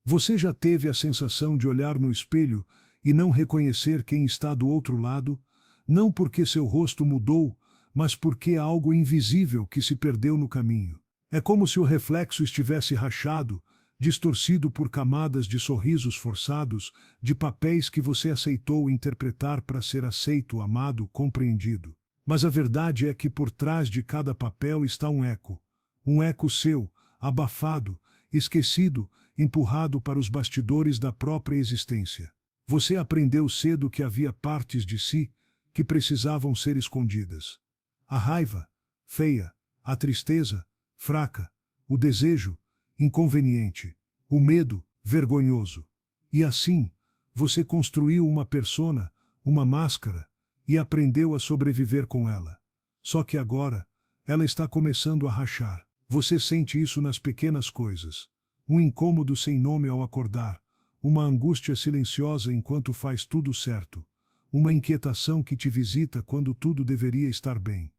Você já teve a sensação de olhar no espelho e não reconhecer quem está do outro lado? Não porque seu rosto mudou, mas porque há algo invisível que se perdeu no caminho. É como se o reflexo estivesse rachado, distorcido por camadas de sorrisos forçados, de papéis que você aceitou interpretar para ser aceito, amado, compreendido. Mas a verdade é que por trás de cada papel está um eco seu, abafado, esquecido, empurrado para os bastidores da própria existência. Você aprendeu cedo que havia partes de si que precisavam ser escondidas. A raiva, feia, a tristeza, fraca, o desejo, inconveniente, o medo, vergonhoso. E assim, você construiu uma persona, uma máscara, e aprendeu a sobreviver com ela. Só que agora, ela está começando a rachar. Você sente isso nas pequenas coisas. Um incômodo sem nome ao acordar, uma angústia silenciosa enquanto faz tudo certo, uma inquietação que te visita quando tudo deveria estar bem.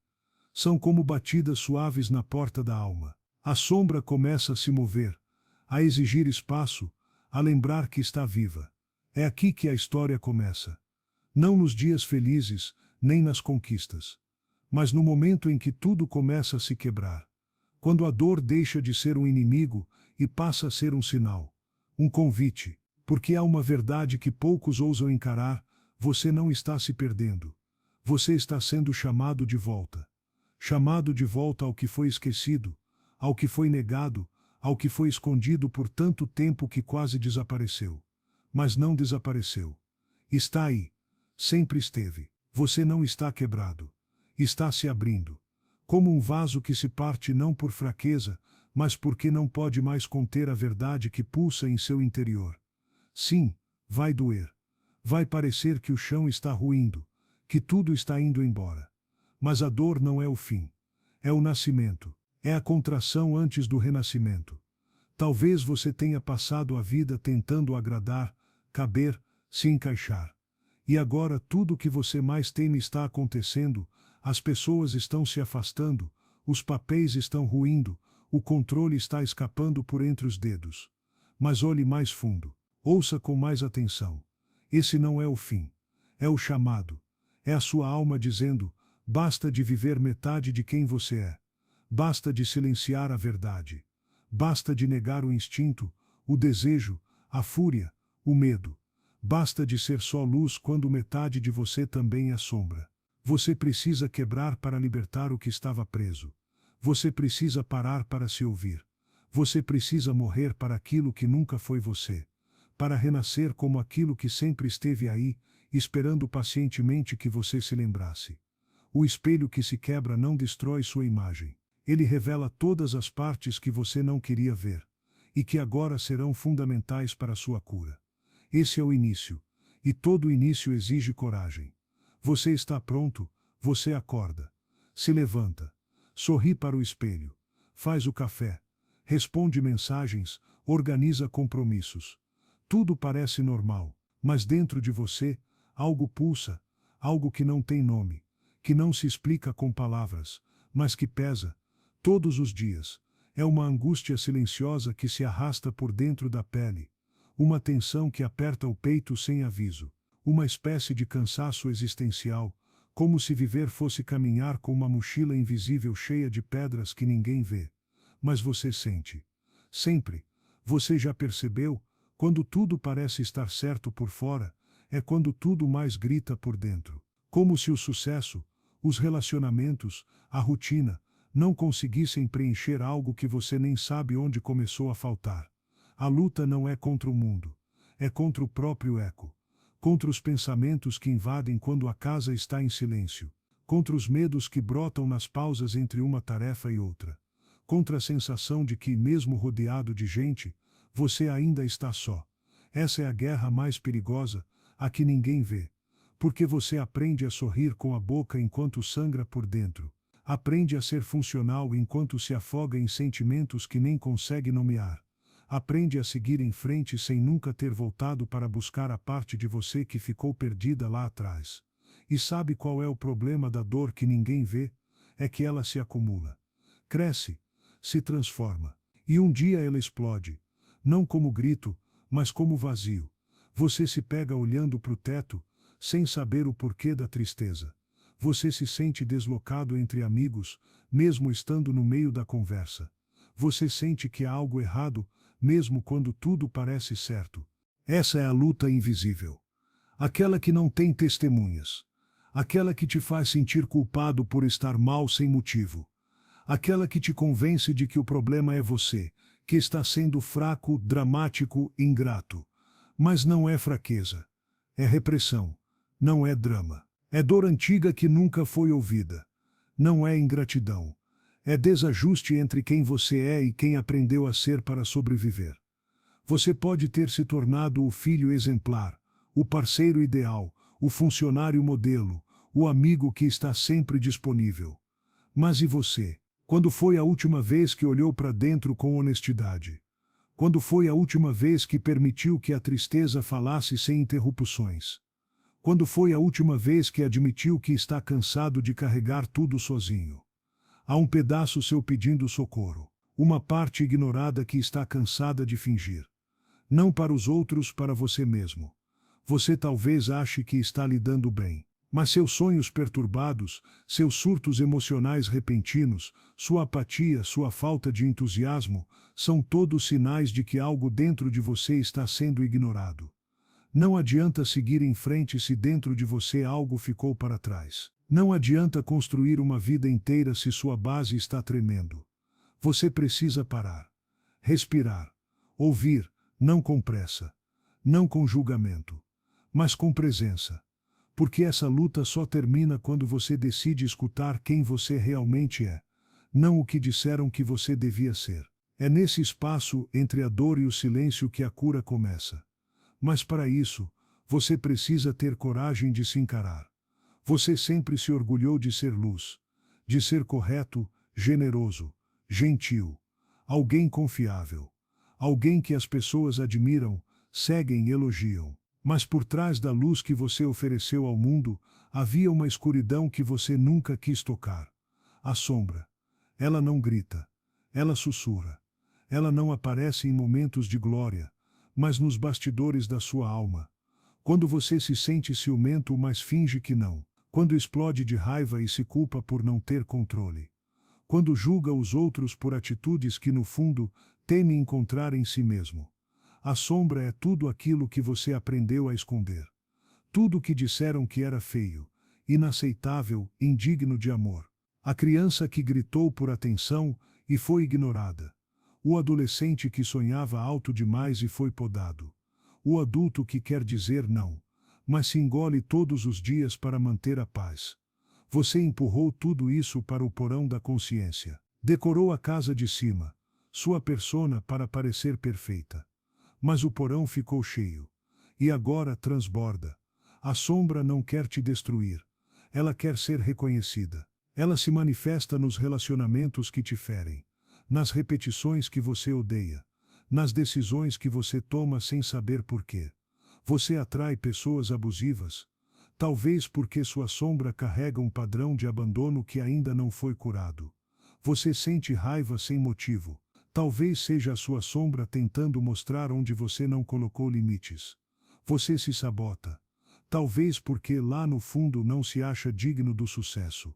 São como batidas suaves na porta da alma. A sombra começa a se mover, a exigir espaço, a lembrar que está viva. É aqui que a história começa. Não nos dias felizes, nem nas conquistas, mas no momento em que tudo começa a se quebrar. Quando a dor deixa de ser um inimigo e passa a ser um sinal, um convite, porque há uma verdade que poucos ousam encarar: você não está se perdendo. Você está sendo chamado de volta. Chamado de volta ao que foi esquecido, ao que foi negado, ao que foi escondido por tanto tempo que quase desapareceu. Mas não desapareceu. Está aí. Sempre esteve. Você não está quebrado. Está se abrindo. Como um vaso que se parte não por fraqueza, mas porque não pode mais conter a verdade que pulsa em seu interior. Sim, vai doer. Vai parecer que o chão está ruindo, que tudo está indo embora. Mas a dor não é o fim. É o nascimento. É a contração antes do renascimento. Talvez você tenha passado a vida tentando agradar, caber, se encaixar. E agora tudo o que você mais teme está acontecendo, as pessoas estão se afastando, os papéis estão ruindo, o controle está escapando por entre os dedos. Mas olhe mais fundo, ouça com mais atenção. Esse não é o fim. É o chamado. É a sua alma dizendo: basta de viver metade de quem você é. Basta de silenciar a verdade. Basta de negar o instinto, o desejo, a fúria, o medo. Basta de ser só luz quando metade de você também é sombra. Você precisa quebrar para libertar o que estava preso. Você precisa parar para se ouvir. Você precisa morrer para aquilo que nunca foi você. Para renascer como aquilo que sempre esteve aí, esperando pacientemente que você se lembrasse. O espelho que se quebra não destrói sua imagem. Ele revela todas as partes que você não queria ver, e que agora serão fundamentais para a sua cura. Esse é o início, e todo início exige coragem. Você está pronto, você acorda. Se levanta. Sorri para o espelho. Faz o café. Responde mensagens, organiza compromissos. Tudo parece normal, mas dentro de você, algo pulsa, algo que não tem nome, que não se explica com palavras, mas que pesa, todos os dias. É uma angústia silenciosa que se arrasta por dentro da pele, uma tensão que aperta o peito sem aviso, uma espécie de cansaço existencial, como se viver fosse caminhar com uma mochila invisível cheia de pedras que ninguém vê. Mas você sente. Sempre. Você já percebeu? Quando tudo parece estar certo por fora, é quando tudo mais grita por dentro. Como se o sucesso, os relacionamentos, a rotina, não conseguissem preencher algo que você nem sabe onde começou a faltar. A luta não é contra o mundo. É contra o próprio eco. Contra os pensamentos que invadem quando a casa está em silêncio. Contra os medos que brotam nas pausas entre uma tarefa e outra. Contra a sensação de que, mesmo rodeado de gente, você ainda está só. Essa é a guerra mais perigosa, a que ninguém vê. Porque você aprende a sorrir com a boca enquanto sangra por dentro. Aprende a ser funcional enquanto se afoga em sentimentos que nem consegue nomear. Aprende a seguir em frente sem nunca ter voltado para buscar a parte de você que ficou perdida lá atrás. E sabe qual é o problema da dor que ninguém vê? É que ela se acumula. Cresce, se transforma. E um dia ela explode. Não como grito, mas como vazio. Você se pega olhando para o teto, sem saber o porquê da tristeza. Você se sente deslocado entre amigos, mesmo estando no meio da conversa. Você sente que há algo errado, mesmo quando tudo parece certo. Essa é a luta invisível. Aquela que não tem testemunhas. Aquela que te faz sentir culpado por estar mal sem motivo. Aquela que te convence de que o problema é você, que está sendo fraco, dramático, ingrato. Mas não é fraqueza. É repressão. Não é drama. É dor antiga que nunca foi ouvida. Não é ingratidão. É desajuste entre quem você é e quem aprendeu a ser para sobreviver. Você pode ter se tornado o filho exemplar, o parceiro ideal, o funcionário modelo, o amigo que está sempre disponível. Mas e você? Quando foi a última vez que olhou para dentro com honestidade? Quando foi a última vez que permitiu que a tristeza falasse sem interrupções? Quando foi a última vez que admitiu que está cansado de carregar tudo sozinho? Há um pedaço seu pedindo socorro, uma parte ignorada que está cansada de fingir. Não para os outros, para você mesmo. Você talvez ache que está lidando bem, mas seus sonhos perturbados, seus surtos emocionais repentinos, sua apatia, sua falta de entusiasmo, são todos sinais de que algo dentro de você está sendo ignorado. Não adianta seguir em frente se dentro de você algo ficou para trás. Não adianta construir uma vida inteira se sua base está tremendo. Você precisa parar, respirar, ouvir, não com pressa, não com julgamento, mas com presença. Porque essa luta só termina quando você decide escutar quem você realmente é, não o que disseram que você devia ser. É nesse espaço entre a dor e o silêncio que a cura começa. Mas para isso, você precisa ter coragem de se encarar. Você sempre se orgulhou de ser luz, de ser correto, generoso, gentil, alguém confiável, alguém que as pessoas admiram, seguem e elogiam. Mas por trás da luz que você ofereceu ao mundo, havia uma escuridão que você nunca quis tocar. A sombra. Ela não grita. Ela sussurra. Ela não aparece em momentos de glória, mas nos bastidores da sua alma. Quando você se sente ciumento, mas finge que não. Quando explode de raiva e se culpa por não ter controle. Quando julga os outros por atitudes que no fundo teme encontrar em si mesmo. A sombra é tudo aquilo que você aprendeu a esconder. Tudo que disseram que era feio, inaceitável, indigno de amor. A criança que gritou por atenção e foi ignorada. O adolescente que sonhava alto demais e foi podado. O adulto que quer dizer não, mas se engole todos os dias para manter a paz. Você empurrou tudo isso para o porão da consciência. Decorou a casa de cima, sua persona para parecer perfeita. Mas o porão ficou cheio. E agora transborda. A sombra não quer te destruir. Ela quer ser reconhecida. Ela se manifesta nos relacionamentos que te ferem. Nas repetições que você odeia. Nas decisões que você toma sem saber porquê. Você atrai pessoas abusivas. Talvez porque sua sombra carrega um padrão de abandono que ainda não foi curado. Você sente raiva sem motivo. Talvez seja a sua sombra tentando mostrar onde você não colocou limites. Você se sabota. Talvez porque lá no fundo não se acha digno do sucesso.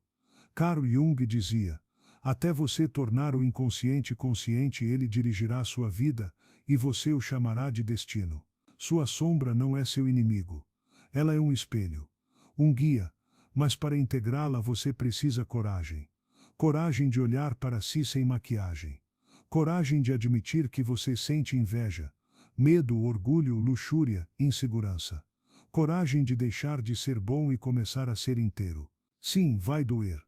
Carl Jung dizia: até você tornar o inconsciente consciente, ele dirigirá sua vida, e você o chamará de destino. Sua sombra não é seu inimigo. Ela é um espelho, um guia, mas para integrá-la você precisa coragem. Coragem de olhar para si sem maquiagem. Coragem de admitir que você sente inveja, medo, orgulho, luxúria, insegurança. Coragem de deixar de ser bom e começar a ser inteiro. Sim, vai doer.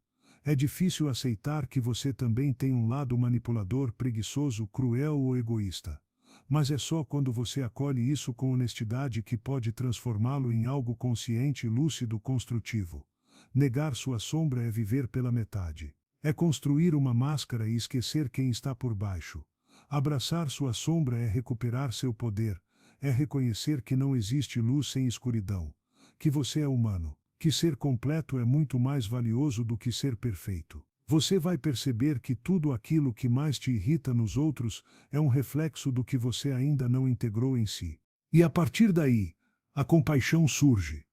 É difícil aceitar que você também tem um lado manipulador, preguiçoso, cruel ou egoísta. Mas é só quando você acolhe isso com honestidade que pode transformá-lo em algo consciente, lúcido, construtivo. Negar sua sombra é viver pela metade. É construir uma máscara e esquecer quem está por baixo. Abraçar sua sombra é recuperar seu poder, é reconhecer que não existe luz sem escuridão, que você é humano, que ser completo é muito mais valioso do que ser perfeito. Você vai perceber que tudo aquilo que mais te irrita nos outros é um reflexo do que você ainda não integrou em si. E a partir daí, a compaixão surge.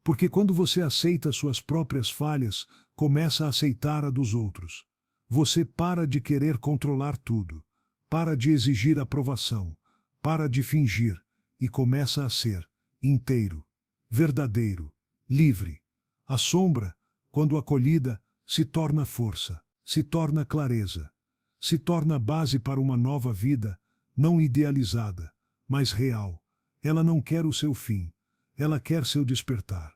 Porque quando você aceita suas próprias falhas, começa a aceitar a dos outros. Você para de querer controlar tudo, para de exigir aprovação, para de fingir e começa a ser inteiro, verdadeiro, livre. A sombra, quando acolhida, se torna força, se torna clareza, se torna base para uma nova vida, não idealizada, mas real. Ela não quer o seu fim, ela quer seu despertar.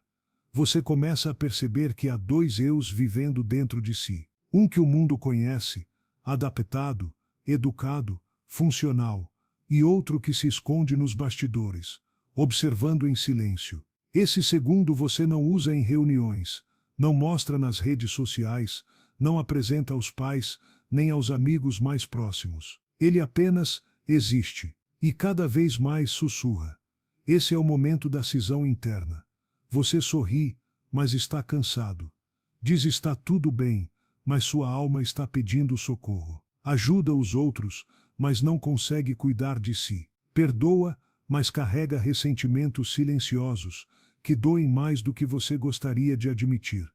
Você começa a perceber que há dois eus vivendo dentro de si. Um que o mundo conhece, adaptado, educado, funcional, e outro que se esconde nos bastidores, observando em silêncio. Esse segundo você não usa em reuniões, não mostra nas redes sociais, não apresenta aos pais, nem aos amigos mais próximos. Ele apenas existe, e cada vez mais sussurra. Esse é o momento da cisão interna. Você sorri, mas está cansado. Diz está tudo bem, mas sua alma está pedindo socorro. Ajuda os outros, mas não consegue cuidar de si. Perdoa, mas carrega ressentimentos silenciosos, que doem mais do que você gostaria de admitir.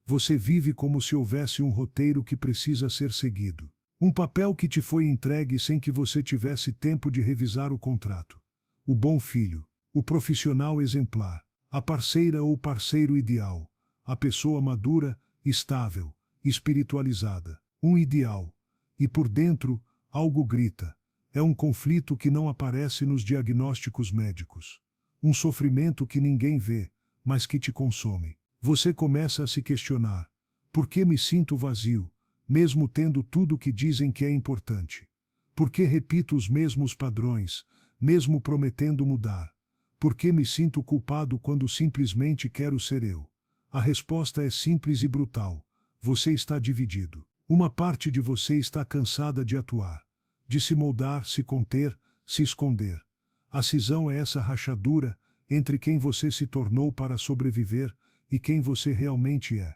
Você vive como se houvesse um roteiro que precisa ser seguido. Um papel que te foi entregue sem que você tivesse tempo de revisar o contrato. O bom filho, o profissional exemplar, a parceira ou parceiro ideal, a pessoa madura, estável, espiritualizada, um ideal. E por dentro, algo grita. É um conflito que não aparece nos diagnósticos médicos. Um sofrimento que ninguém vê, mas que te consome. Você começa a se questionar. Por que me sinto vazio, mesmo tendo tudo o que dizem que é importante? Por que repito os mesmos padrões, mesmo prometendo mudar? Por que me sinto culpado quando simplesmente quero ser eu? A resposta é simples e brutal. Você está dividido. Uma parte de você está cansada de atuar, de se moldar, se conter, se esconder. A cisão é essa rachadura entre quem você se tornou para sobreviver e quem você realmente é.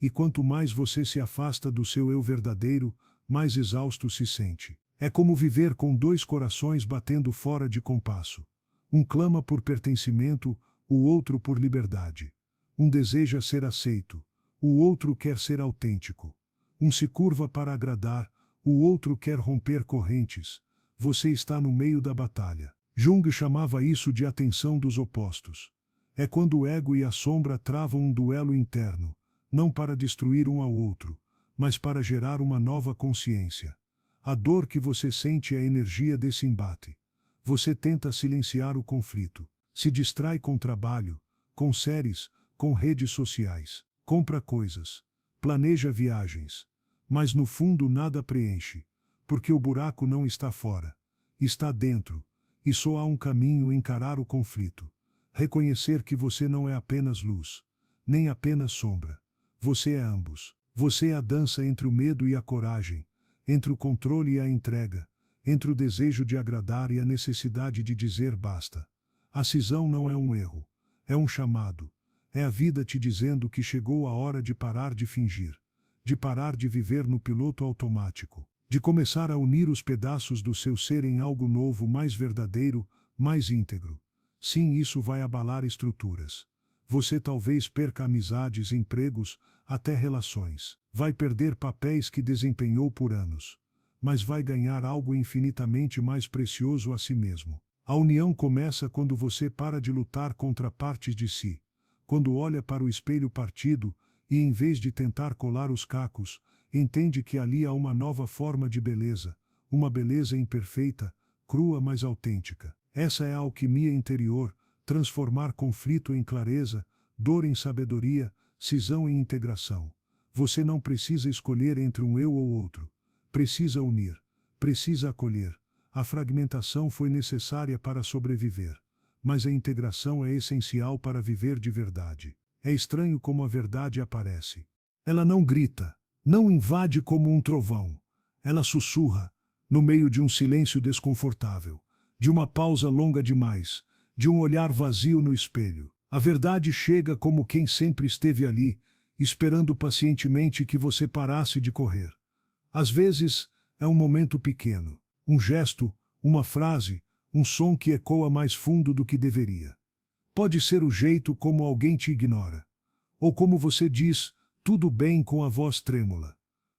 E quanto mais você se afasta do seu eu verdadeiro, mais exausto se sente. É como viver com dois corações batendo fora de compasso. Um clama por pertencimento, o outro por liberdade. Um deseja ser aceito, o outro quer ser autêntico. Um se curva para agradar, o outro quer romper correntes. Você está no meio da batalha. Jung chamava isso de atenção dos opostos. É quando o ego e a sombra travam um duelo interno, não para destruir um ao outro, mas para gerar uma nova consciência. A dor que você sente é a energia desse embate. Você tenta silenciar o conflito, se distrai com trabalho, com séries, com redes sociais, compra coisas, planeja viagens, mas no fundo nada preenche, porque o buraco não está fora, está dentro, e só há um caminho: encarar o conflito, reconhecer que você não é apenas luz, nem apenas sombra, você é ambos. Você é a dança entre o medo e a coragem, entre o controle e a entrega, entre o desejo de agradar e a necessidade de dizer basta. A cisão não é um erro, é um chamado. É a vida te dizendo que chegou a hora de parar de fingir, de parar de viver no piloto automático, de começar a unir os pedaços do seu ser em algo novo, mais verdadeiro, mais íntegro. Sim, isso vai abalar estruturas. Você talvez perca amizades, empregos, até relações. Vai perder papéis que desempenhou por anos, mas vai ganhar algo infinitamente mais precioso: a si mesmo. A união começa quando você para de lutar contra partes de si, quando olha para o espelho partido e, em vez de tentar colar os cacos, entende que ali há uma nova forma de beleza, uma beleza imperfeita, crua mas autêntica. Essa é a alquimia interior: transformar conflito em clareza, dor em sabedoria, cisão em integração. Você não precisa escolher entre um eu ou outro. Precisa unir, precisa acolher. A fragmentação foi necessária para sobreviver, mas a integração é essencial para viver de verdade. É estranho como a verdade aparece. Ela não grita, não invade como um trovão. Ela sussurra, no meio de um silêncio desconfortável, de uma pausa longa demais, de um olhar vazio no espelho. A verdade chega como quem sempre esteve ali, esperando pacientemente que você parasse de correr. Às vezes, é um momento pequeno, um gesto, uma frase, um som que ecoa mais fundo do que deveria. Pode ser o jeito como alguém te ignora, ou como você diz, tudo bem com a voz trêmula.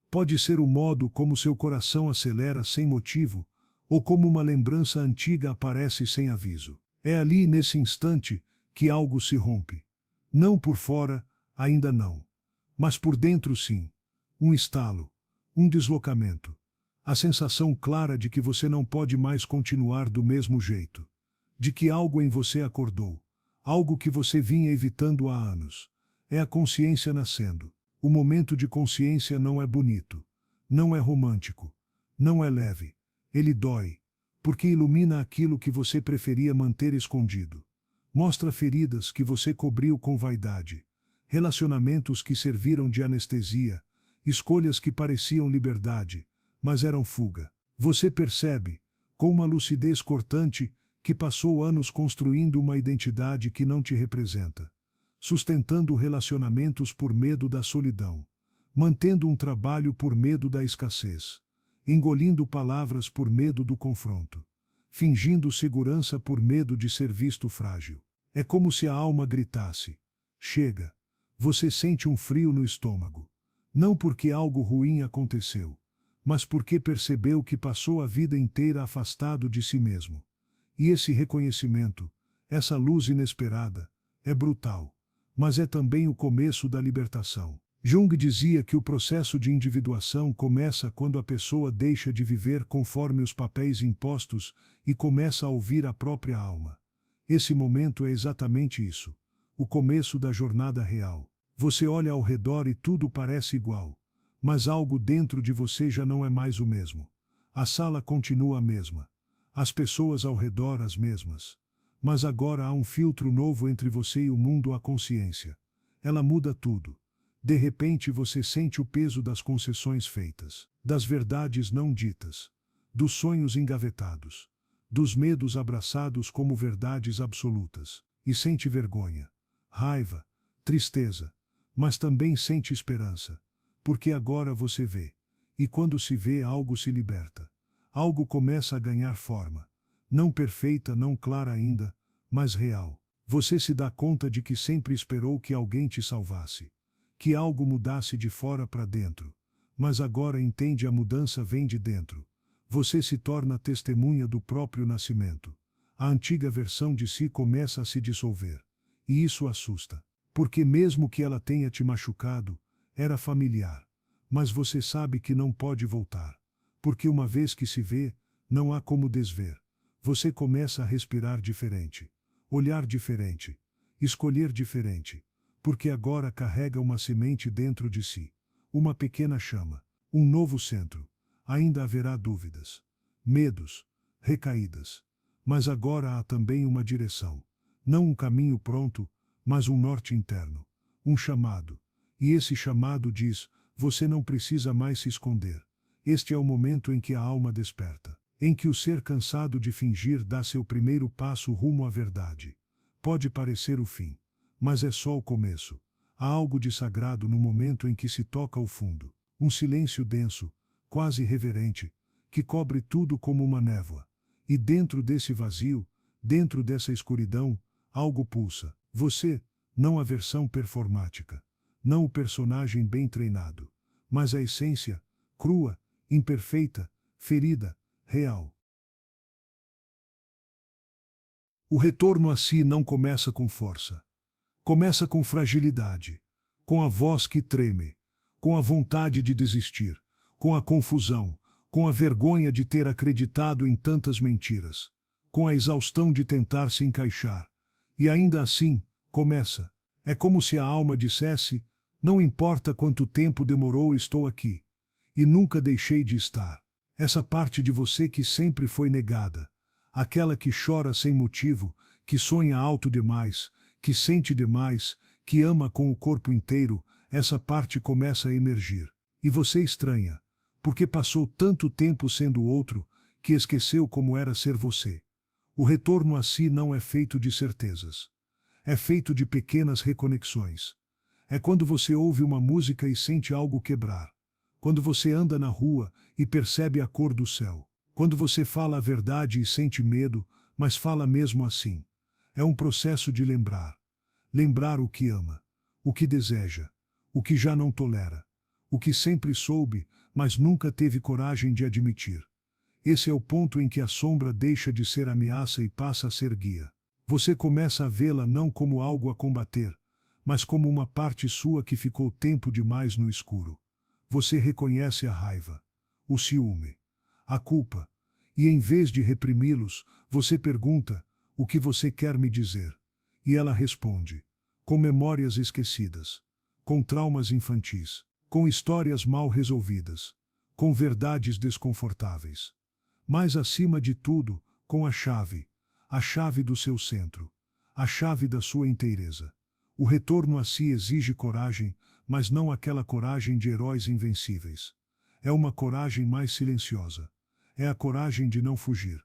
Pode ser o modo como seu coração acelera sem motivo, ou como uma lembrança antiga aparece sem aviso. É ali, nesse instante, que algo se rompe. Não por fora, ainda não. Mas por dentro, sim. Um estalo, um deslocamento. A sensação clara de que você não pode mais continuar do mesmo jeito. De que algo em você acordou. Algo que você vinha evitando há anos. É a consciência nascendo. O momento de consciência não é bonito. Não é romântico. Não é leve. Ele dói. Porque ilumina aquilo que você preferia manter escondido. Mostra feridas que você cobriu com vaidade. Relacionamentos que serviram de anestesia. Escolhas que pareciam liberdade, mas eram fuga. Você percebe, com uma lucidez cortante, que passou anos construindo uma identidade que não te representa. Sustentando relacionamentos por medo da solidão. Mantendo um trabalho por medo da escassez. Engolindo palavras por medo do confronto. Fingindo segurança por medo de ser visto frágil. É como se a alma gritasse: chega. Você sente um frio no estômago. Não porque algo ruim aconteceu, mas porque percebeu que passou a vida inteira afastado de si mesmo. E esse reconhecimento, essa luz inesperada, é brutal, mas é também o começo da libertação. Jung dizia que o processo de individuação começa quando a pessoa deixa de viver conforme os papéis impostos e começa a ouvir a própria alma. Esse momento é exatamente isso, o começo da jornada real. Você olha ao redor e tudo parece igual, mas algo dentro de você já não é mais o mesmo. A sala continua a mesma, as pessoas ao redor as mesmas, mas agora há um filtro novo entre você e o mundo, a consciência. Ela muda tudo. De repente você sente o peso das concessões feitas, das verdades não ditas, dos sonhos engavetados, dos medos abraçados como verdades absolutas, e sente vergonha, raiva, tristeza, mas também sente esperança, porque agora você vê, e quando se vê algo se liberta, algo começa a ganhar forma, não perfeita, não clara ainda, mas real. Você se dá conta de que sempre esperou que alguém te salvasse, que algo mudasse de fora para dentro, mas agora entende, a mudança vem de dentro. Você se torna testemunha do próprio nascimento. A antiga versão de si começa a se dissolver. E isso assusta. Porque mesmo que ela tenha te machucado, era familiar. Mas você sabe que não pode voltar. Porque uma vez que se vê, não há como desver. Você começa a respirar diferente, olhar diferente, escolher diferente. Porque agora carrega uma semente dentro de si. Uma pequena chama. Um novo centro. Ainda haverá dúvidas, medos, recaídas. Mas agora há também uma direção. Não um caminho pronto, mas um norte interno. Um chamado. E esse chamado diz: você não precisa mais se esconder. Este é o momento em que a alma desperta. Em que o ser cansado de fingir dá seu primeiro passo rumo à verdade. Pode parecer o fim, mas é só o começo. Há algo de sagrado no momento em que se toca o fundo. Um silêncio denso, quase reverente, que cobre tudo como uma névoa. E dentro desse vazio, dentro dessa escuridão, algo pulsa. Você, não a versão performática, não o personagem bem treinado, mas a essência, crua, imperfeita, ferida, real. O retorno a si não começa com força. Começa com fragilidade, com a voz que treme, com a vontade de desistir, com a confusão, com a vergonha de ter acreditado em tantas mentiras, com a exaustão de tentar se encaixar. E ainda assim, começa. É como se a alma dissesse: não importa quanto tempo demorou, estou aqui. E nunca deixei de estar. Essa parte de você que sempre foi negada. Aquela que chora sem motivo, que sonha alto demais, que sente demais, que ama com o corpo inteiro, essa parte começa a emergir. E você estranha, porque passou tanto tempo sendo outro, que esqueceu como era ser você. O retorno a si não é feito de certezas. É feito de pequenas reconexões. É quando você ouve uma música e sente algo quebrar. Quando você anda na rua e percebe a cor do céu. Quando você fala a verdade e sente medo, mas fala mesmo assim. É um processo de lembrar. Lembrar o que ama, o que deseja, o que já não tolera, o que sempre soube, mas nunca teve coragem de admitir. Esse é o ponto em que a sombra deixa de ser ameaça e passa a ser guia. Você começa a vê-la não como algo a combater, mas como uma parte sua que ficou tempo demais no escuro. Você reconhece a raiva, o ciúme, a culpa, e em vez de reprimi-los, você pergunta: o que você quer me dizer? E ela responde: com memórias esquecidas, com traumas infantis, com histórias mal resolvidas, com verdades desconfortáveis. Mas acima de tudo, com a chave do seu centro, a chave da sua inteireza. O retorno a si exige coragem, mas não aquela coragem de heróis invencíveis. É uma coragem mais silenciosa. É a coragem de não fugir,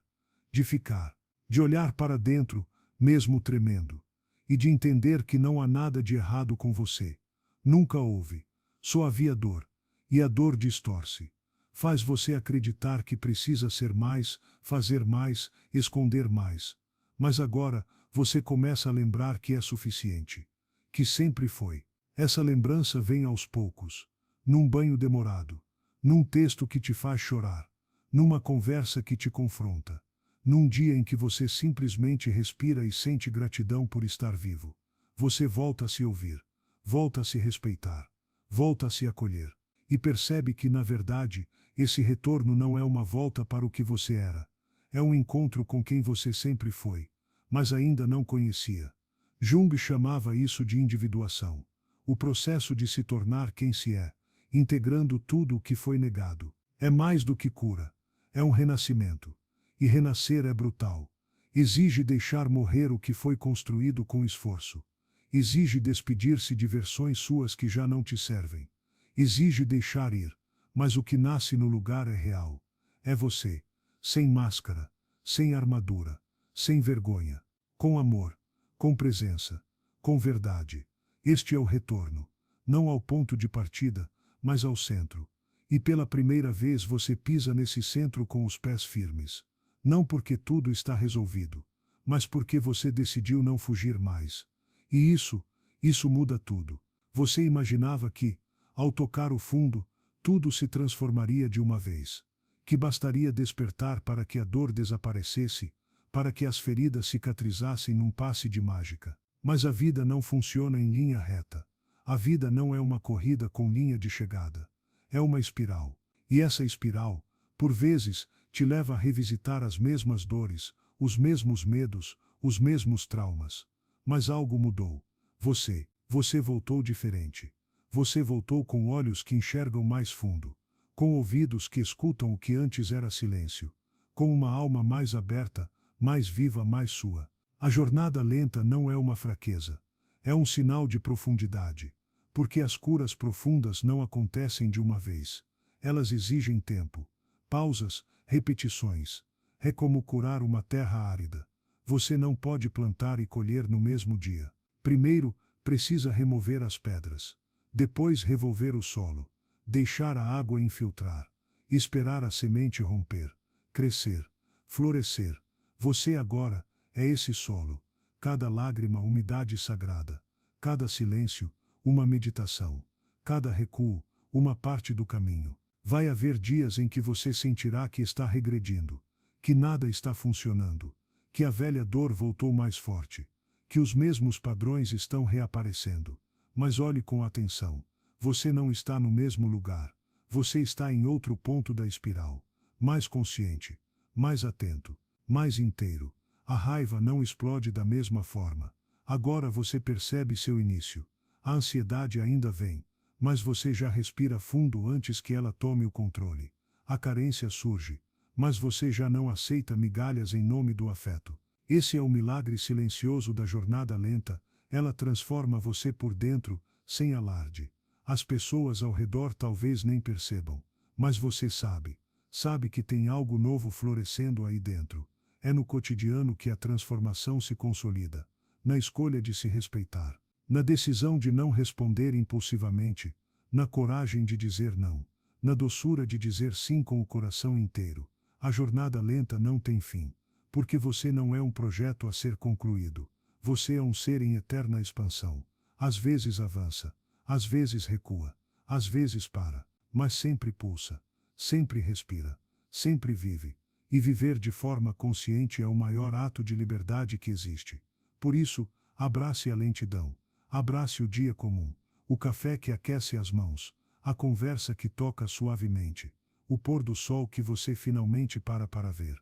de ficar, de olhar para dentro, mesmo tremendo, e de entender que não há nada de errado com você. Nunca houve. Só havia dor. E a dor distorce. Faz você acreditar que precisa ser mais, fazer mais, esconder mais. Mas agora, você começa a lembrar que é suficiente. Que sempre foi. Essa lembrança vem aos poucos. Num banho demorado. Num texto que te faz chorar. Numa conversa que te confronta. Num dia em que você simplesmente respira e sente gratidão por estar vivo. Você volta a se ouvir. Volta a se respeitar. Volta a se acolher. E percebe que, na verdade, esse retorno não é uma volta para o que você era. É um encontro com quem você sempre foi, mas ainda não conhecia. Jung chamava isso de individuação. O processo de se tornar quem se é, integrando tudo o que foi negado. É mais do que cura. É um renascimento. E renascer é brutal. Exige deixar morrer o que foi construído com esforço. Exige despedir-se de versões suas que já não te servem. Exige deixar ir. Mas o que nasce no lugar é real. É você. Sem máscara. Sem armadura. Sem vergonha. Com amor. Com presença. Com verdade. Este é o retorno. Não ao ponto de partida, mas ao centro. E pela primeira vez você pisa nesse centro com os pés firmes. Não porque tudo está resolvido, mas porque você decidiu não fugir mais. E isso muda tudo. Você imaginava que, ao tocar o fundo, tudo se transformaria de uma vez. Que bastaria despertar para que a dor desaparecesse, para que as feridas cicatrizassem num passe de mágica. Mas a vida não funciona em linha reta. A vida não é uma corrida com linha de chegada. É uma espiral. E essa espiral, por vezes, te leva a revisitar as mesmas dores, os mesmos medos, os mesmos traumas. Mas algo mudou. Você voltou diferente. Você voltou com olhos que enxergam mais fundo, com ouvidos que escutam o que antes era silêncio, com uma alma mais aberta, mais viva, mais sua. A jornada lenta não é uma fraqueza. É um sinal de profundidade. Porque as curas profundas não acontecem de uma vez. Elas exigem tempo, pausas, repetições. É como curar uma terra árida. Você não pode plantar e colher no mesmo dia. Primeiro, precisa remover as pedras. Depois revolver o solo. Deixar a água infiltrar. Esperar a semente romper. Crescer. Florescer. Você agora é esse solo. Cada lágrima, umidade sagrada. Cada silêncio, uma meditação. Cada recuo, uma parte do caminho. Vai haver dias em que você sentirá que está regredindo, que nada está funcionando, que a velha dor voltou mais forte, que os mesmos padrões estão reaparecendo. Mas olhe com atenção. Você não está no mesmo lugar. Você está em outro ponto da espiral. Mais consciente, mais atento, mais inteiro. A raiva não explode da mesma forma. Agora você percebe seu início. A ansiedade ainda vem, mas você já respira fundo antes que ela tome o controle. A carência surge, mas você já não aceita migalhas em nome do afeto. Esse é o milagre silencioso da jornada lenta. Ela transforma você por dentro, sem alarde. As pessoas ao redor talvez nem percebam, mas você sabe. Sabe que tem algo novo florescendo aí dentro. É no cotidiano que a transformação se consolida. Na escolha de se respeitar. na decisão de não responder impulsivamente, na coragem de dizer não, na doçura de dizer sim com o coração inteiro. A jornada lenta não tem fim, porque você não é um projeto a ser concluído. Você é um ser em eterna expansão. Às vezes avança, às vezes recua, às vezes para, mas sempre pulsa, sempre respira, sempre vive. E viver de forma consciente é o maior ato de liberdade que existe. Por isso, abrace a lentidão, abrace o dia comum, o café que aquece as mãos, a conversa que toca suavemente, o pôr do sol que você finalmente para ver.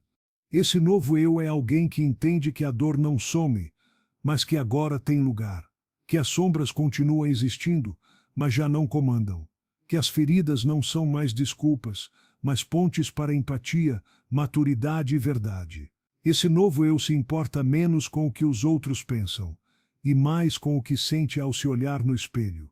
Esse novo eu é alguém que entende que a dor não some, mas que agora tem lugar, que as sombras continuam existindo, mas já não comandam, que as feridas não são mais desculpas, mas pontes para empatia, maturidade e verdade. Esse novo eu se importa menos com o que os outros pensam, e mais com o que sente ao se olhar no espelho.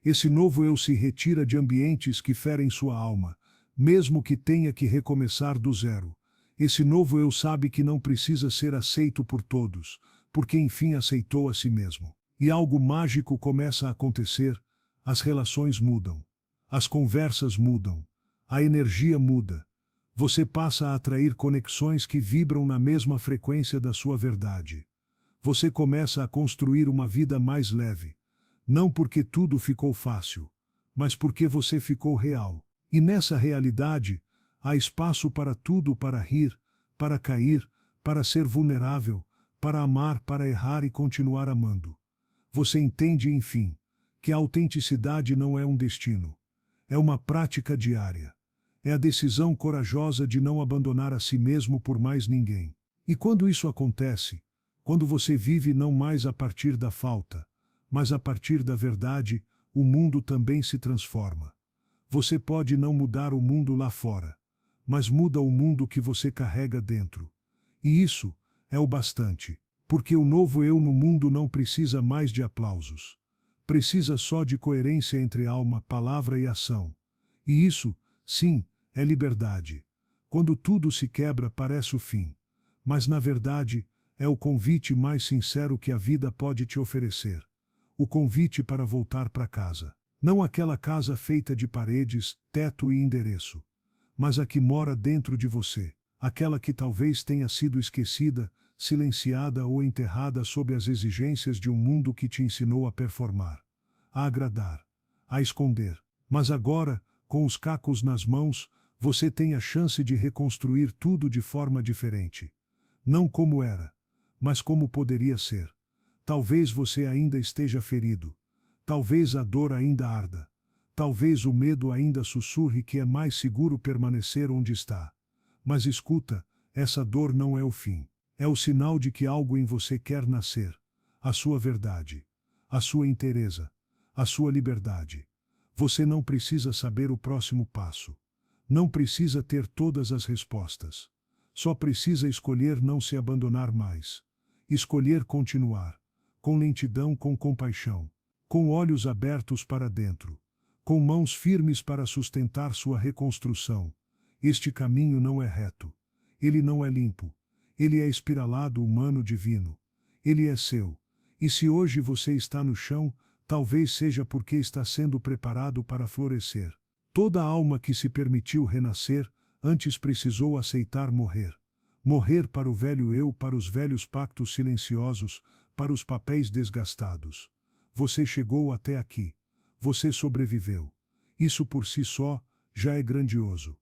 Esse novo eu se retira de ambientes que ferem sua alma, mesmo que tenha que recomeçar do zero. Esse novo eu sabe que não precisa ser aceito por todos, porque enfim aceitou a si mesmo. E algo mágico começa a acontecer, as relações mudam, as conversas mudam, a energia muda. Você passa a atrair conexões que vibram na mesma frequência da sua verdade. Você começa a construir uma vida mais leve, não porque tudo ficou fácil, mas porque você ficou real. E nessa realidade, há espaço para tudo, para rir, para cair, para ser vulnerável, para amar, para errar e continuar amando. Você entende, enfim, que a autenticidade não é um destino, é uma prática diária. É a decisão corajosa de não abandonar a si mesmo por mais ninguém. E quando isso acontece, quando você vive não mais a partir da falta, mas a partir da verdade, o mundo também se transforma. Você pode não mudar o mundo lá fora, mas muda o mundo que você carrega dentro. E isso é o bastante, porque o novo eu no mundo não precisa mais de aplausos. Precisa só de coerência entre alma, palavra e ação. E isso, sim, é liberdade. Quando tudo se quebra parece o fim, mas na verdade é o convite mais sincero que a vida pode te oferecer. O convite para voltar para casa. Não aquela casa feita de paredes, teto e endereço, mas a que mora dentro de você, aquela que talvez tenha sido esquecida, silenciada ou enterrada sob as exigências de um mundo que te ensinou a performar, a agradar, a esconder. Mas agora, com os cacos nas mãos, você tem a chance de reconstruir tudo de forma diferente. Não como era, mas como poderia ser. Talvez você ainda esteja ferido. Talvez a dor ainda arda. Talvez o medo ainda sussurre que é mais seguro permanecer onde está. Mas escuta, essa dor não é o fim. É o sinal de que algo em você quer nascer. A sua verdade. A sua inteireza. A sua liberdade. Você não precisa saber o próximo passo. Não precisa ter todas as respostas. Só precisa escolher não se abandonar mais. Escolher continuar. Com lentidão, com compaixão. Com olhos abertos para dentro. Com mãos firmes para sustentar sua reconstrução. Este caminho não é reto. Ele não é limpo. Ele é espiralado, humano, divino. Ele é seu. E se hoje você está no chão, talvez seja porque está sendo preparado para florescer. Toda alma que se permitiu renascer, antes precisou aceitar morrer. Morrer para o velho eu, para os velhos pactos silenciosos, para os papéis desgastados. Você chegou até aqui. Você sobreviveu. Isso por si só já é grandioso.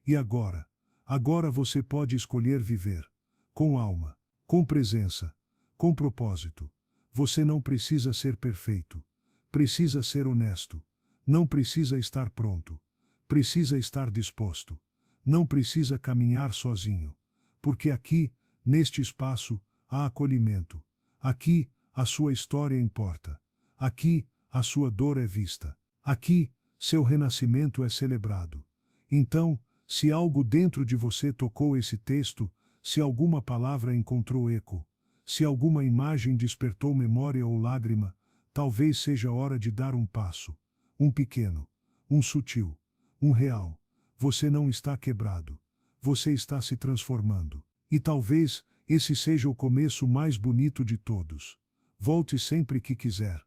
E agora? Agora você pode escolher viver. Com alma, com presença, com propósito. Você não precisa ser perfeito. Precisa ser honesto. Não precisa estar pronto. Precisa estar disposto. Não precisa caminhar sozinho. Porque aqui, neste espaço, há acolhimento. Aqui, a sua história importa. Aqui, a sua dor é vista. Aqui, seu renascimento é celebrado. Então, se algo dentro de você tocou esse texto, se alguma palavra encontrou eco, se alguma imagem despertou memória ou lágrima, talvez seja hora de dar um passo. Um pequeno, um sutil, um real. Você não está quebrado. Você está se transformando. E talvez esse seja o começo mais bonito de todos. Volte sempre que quiser.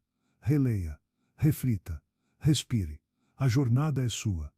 Releia, reflita, respire. A jornada é sua.